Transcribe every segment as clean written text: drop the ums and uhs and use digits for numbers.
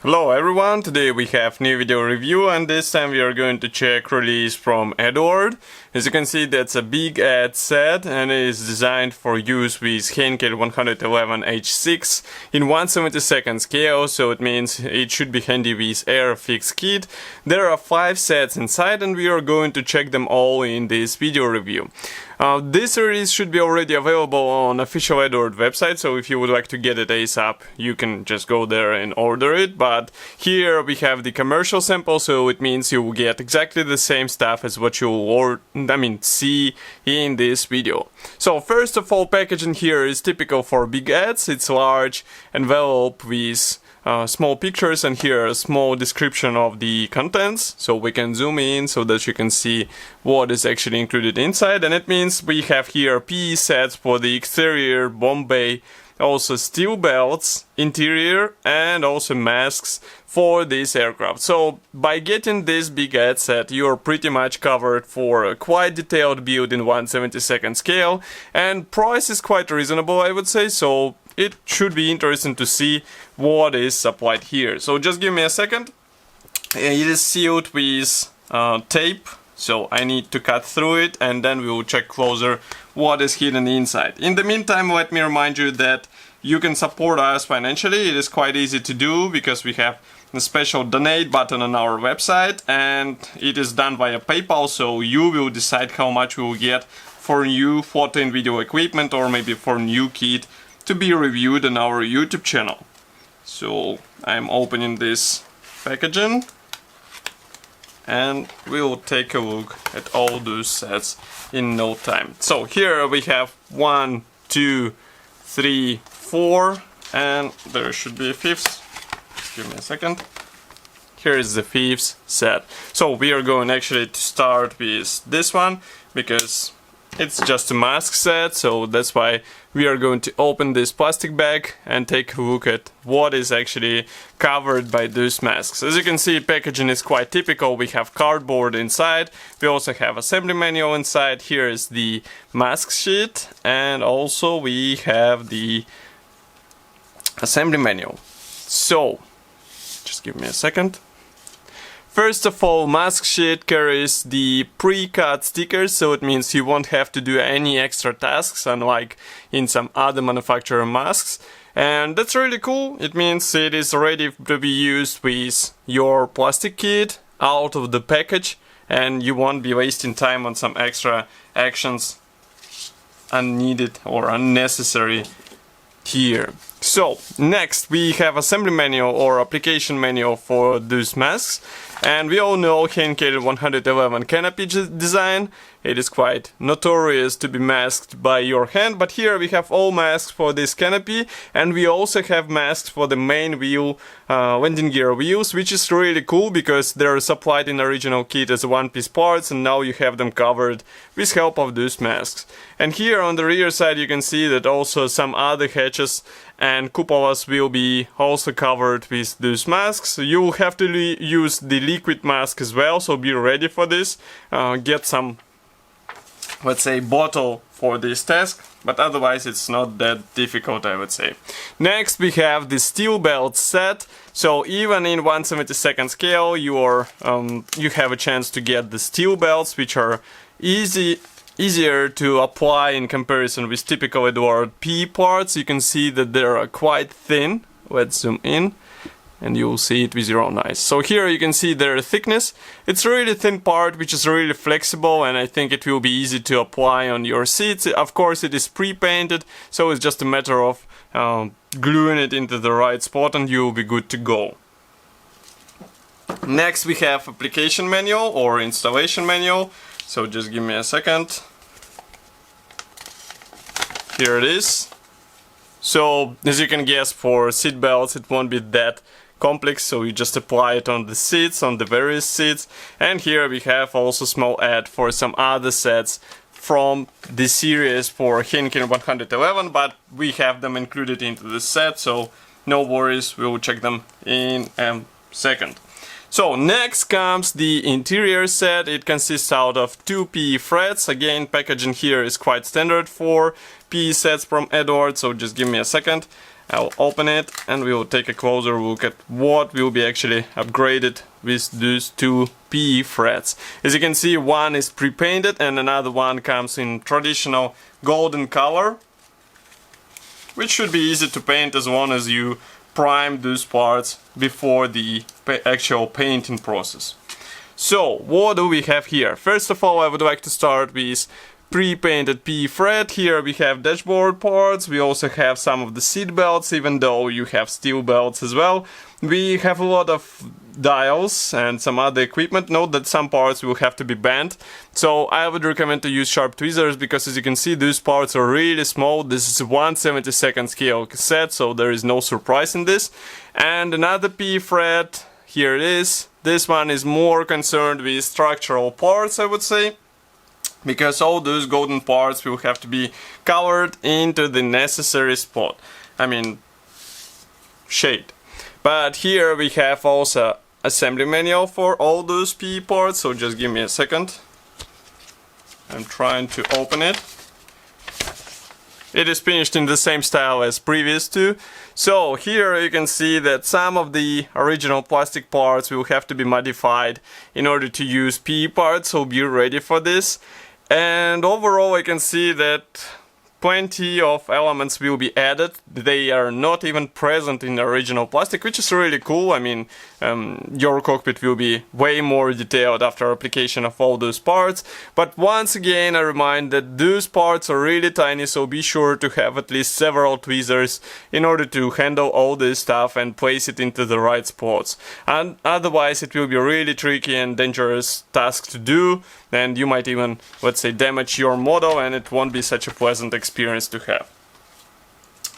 Hello everyone, today we have new video review and this time we are going to check release from Eduard. As you can see, that's a big ad set and it is designed for use with Henkel 111H-6 in 1/72 scale, so it means it should be handy with Airfix kit. There are 5 sets inside and we are going to check them all in this video review. This release should be already available on official Eduard website, so if you would like to get it ASAP, you can just go there and order it. But here we have the commercial sample, so it means you will get exactly the same stuff as what you will see in this video. So first of all, packaging here is typical for big ads. It's large envelope with small pictures, and here a small description of the contents, so we can zoom in so that you can see what is actually included inside. And it means we have here PE sets for the exterior, Bombay, also steel belts, interior, and also masks for this aircraft. So by getting this big ad set, you are pretty much covered for a quite detailed build in 1/72 scale, and price is quite reasonable, I would say, so it should be interesting to see what is supplied here. So just give me a second. It is sealed with tape, so I need to cut through it and then we will check closer what is hidden inside. In the meantime, let me remind you that you can support us financially. It is quite easy to do because we have a special donate button on our website and it is done via PayPal, so you will decide how much we will get for new photo and video equipment or maybe for new kit to be reviewed on our YouTube channel. So I'm opening this packaging and we'll take a look at all those sets in no time. So here we have 1, 2, 3, 4, and there should be a 5th. Give me a second. Here is the 5th set. So we are going actually to start with this one because it's just a mask set, so that's why we are going to open this plastic bag and take a look at what is actually covered by those masks. As you can see, packaging is quite typical. We have cardboard inside, we also have assembly manual inside, here is the mask sheet, and also we have the assembly manual. So, just give me a second. First of all, mask sheet carries the pre-cut stickers, so it means you won't have to do any extra tasks, unlike in some other manufacturer masks. And that's really cool. It means it is ready to be used with your plastic kit out of the package, and you won't be wasting time on some extra actions unneeded or unnecessary here. So, next we have assembly manual or application manual for those masks. And we all know Henkel 111 canopy design. It is quite notorious to be masked by your hand, but here we have all masks for this canopy, and we also have masks for the main wheel, landing gear wheels, which is really cool because they're supplied in original kit as one-piece parts, and now you have them covered with help of those masks. And here on the rear side you can see that also some other hatches and cupolas will be also covered with those masks. You will have to use the liquid mask as well, so be ready for this. Get some, let's say, bottle for this task, but otherwise it's not that difficult, I would say. Next we have the steel belt set. So even in 1/72 scale you have a chance to get the steel belts, which are easier to apply in comparison with typical Eduard P parts. You can see that they are quite thin. Let's zoom in and you will see it with your own eyes. So here you can see their thickness. It's a really thin part which is really flexible, and I think it will be easy to apply on your seats. Of course it is pre-painted, so it's just a matter of gluing it into the right spot and you will be good to go. Next we have application manual or installation manual. So just give me a second. Here it is. So as you can guess, for seat belts it won't be that complex, so you just apply it on the seats, on the various seats. And here we have also small ad for some other sets from the series for Henkel 111, but we have them included into the set, so no worries, we will check them in a second. So next comes the interior set. It consists out of 2 PE frets. Again, packaging here is quite standard for PE sets from Eduard, so just give me a second. I'll open it and we will take a closer look at what will be actually upgraded with these two PE threads. As you can see, one is pre-painted and another one comes in traditional golden color, which should be easy to paint as long as you prime those parts before the actual painting process. So, what do we have here? First of all, I would like to start with pre-painted PE thread. Here we have dashboard parts, we also have some of the seat belts, even though you have steel belts as well. We have a lot of dials and some other equipment. Note that some parts will have to be bent, so I would recommend to use sharp tweezers, because as you can see, these parts are really small. This is a 1/72 scale cassette, so there is no surprise in this. And another PE thread, here it is. This one is more concerned with structural parts, I would say, because all those golden parts will have to be covered into the necessary spot, I mean shade. But here we have also assembly manual for all those PE parts, so just give me a second. I'm trying to open it. It is finished in the same style as previous two. So here you can see that some of the original plastic parts will have to be modified in order to use PE parts, so be ready for this. And overall I can see that plenty of elements will be added. They are not even present in the original plastic, which is really cool. I mean, your cockpit will be way more detailed after application of all those parts. But once again, I remind that those parts are really tiny, so be sure to have at least several tweezers in order to handle all this stuff and place it into the right spots. And otherwise it will be really tricky and dangerous task to do, and you might even, let's say, damage your model, and it won't be such a pleasant experience to have.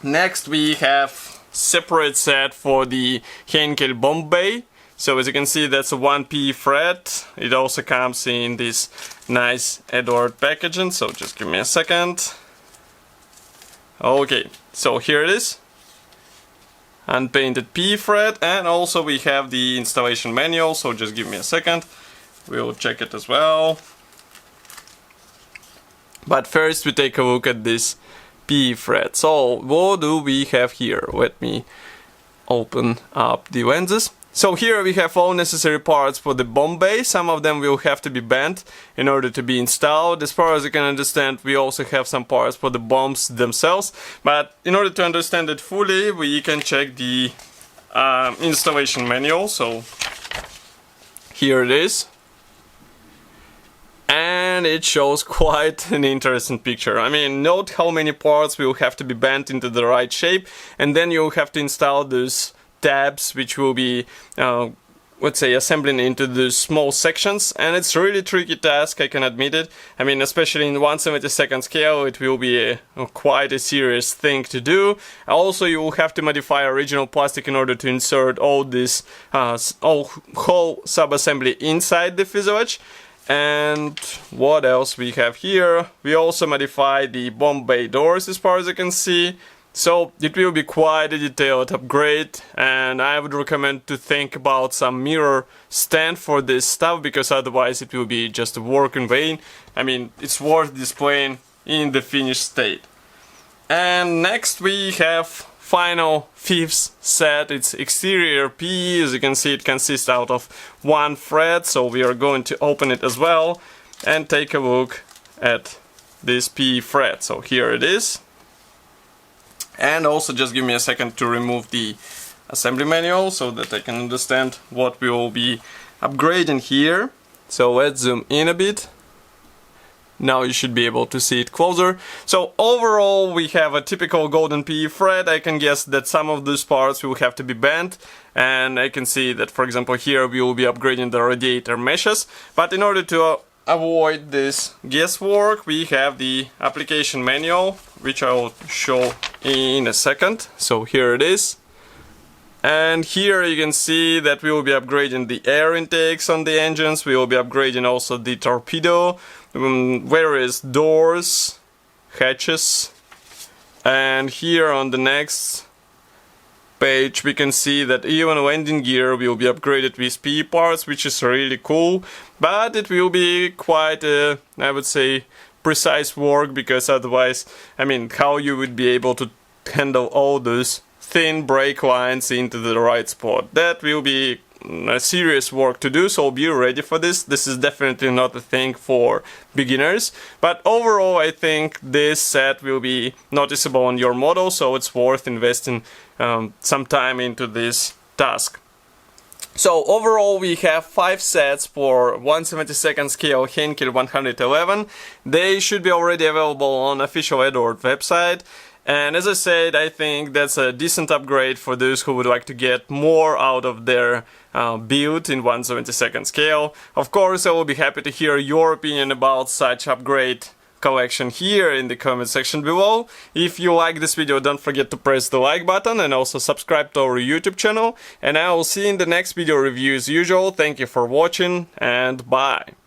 Next we have separate set for the Henkel bomb bay. So as you can see, that's a 1 PE thread. It also comes in this nice Eduard packaging, so just give me a second. Okay, so here it is. Unpainted PE thread, and also we have the installation manual, so just give me a second. We'll check it as well. But first we take a look at this PE thread. So what do we have here? Let me open up the lenses. So here we have all necessary parts for the bomb bay. Some of them will have to be bent in order to be installed. As far as I can understand, we also have some parts for the bombs themselves. But in order to understand it fully, we can check the installation manual. So here it is. And it shows quite an interesting picture. I mean, note how many parts will have to be bent into the right shape, and then you'll have to install those tabs, which will be, let's say, assembling into those small sections. And it's a really tricky task, I can admit it. I mean, especially in 1/72 scale, it will be quite a serious thing to do. Also, you will have to modify original plastic in order to insert all this whole sub-assembly inside the fuselage. And what else we have here? We also modify the bomb bay doors, as far as I can see. So it will be quite a detailed upgrade, and I would recommend to think about some mirror stand for this stuff, because otherwise it will be just a work in vain. I mean, it's worth displaying in the finished state. And next we have final fifth set. It's exterior PE. As you can see, it consists out of 1 thread, so we are going to open it as well and take a look at this PE thread. So here it is. And also just give me a second to remove the assembly manual so that I can understand what we will be upgrading here. So let's zoom in a bit. Now you should be able to see it closer. So overall we have a typical golden PE thread. I can guess that some of these parts will have to be bent, and I can see that, for example, here we will be upgrading the radiator meshes. But in order to avoid this guesswork, we have the application manual, which I will show in a second. So here it is. And here you can see that we will be upgrading the air intakes on the engines. We will be upgrading also the torpedo, various doors, hatches. And here on the next page we can see that even landing gear will be upgraded with PE parts, which is really cool. But it will be quite a, I would say, precise work, because otherwise, I mean, how you would be able to handle all those thin brake lines into the right spot. That will be serious work to do, so be ready for this. This is definitely not a thing for beginners, but overall I think this set will be noticeable on your model, so it's worth investing some time into this task. So overall we have 5 sets for 1/72 scale Henkel 111. They should be already available on official Eduard website. And as I said, I think that's a decent upgrade for those who would like to get more out of their build in 1/72 scale. Of course, I will be happy to hear your opinion about such upgrade collection here in the comment section below. If you like this video, don't forget to press the like button and also subscribe to our YouTube channel. And I will see you in the next video review as usual. Thank you for watching and bye.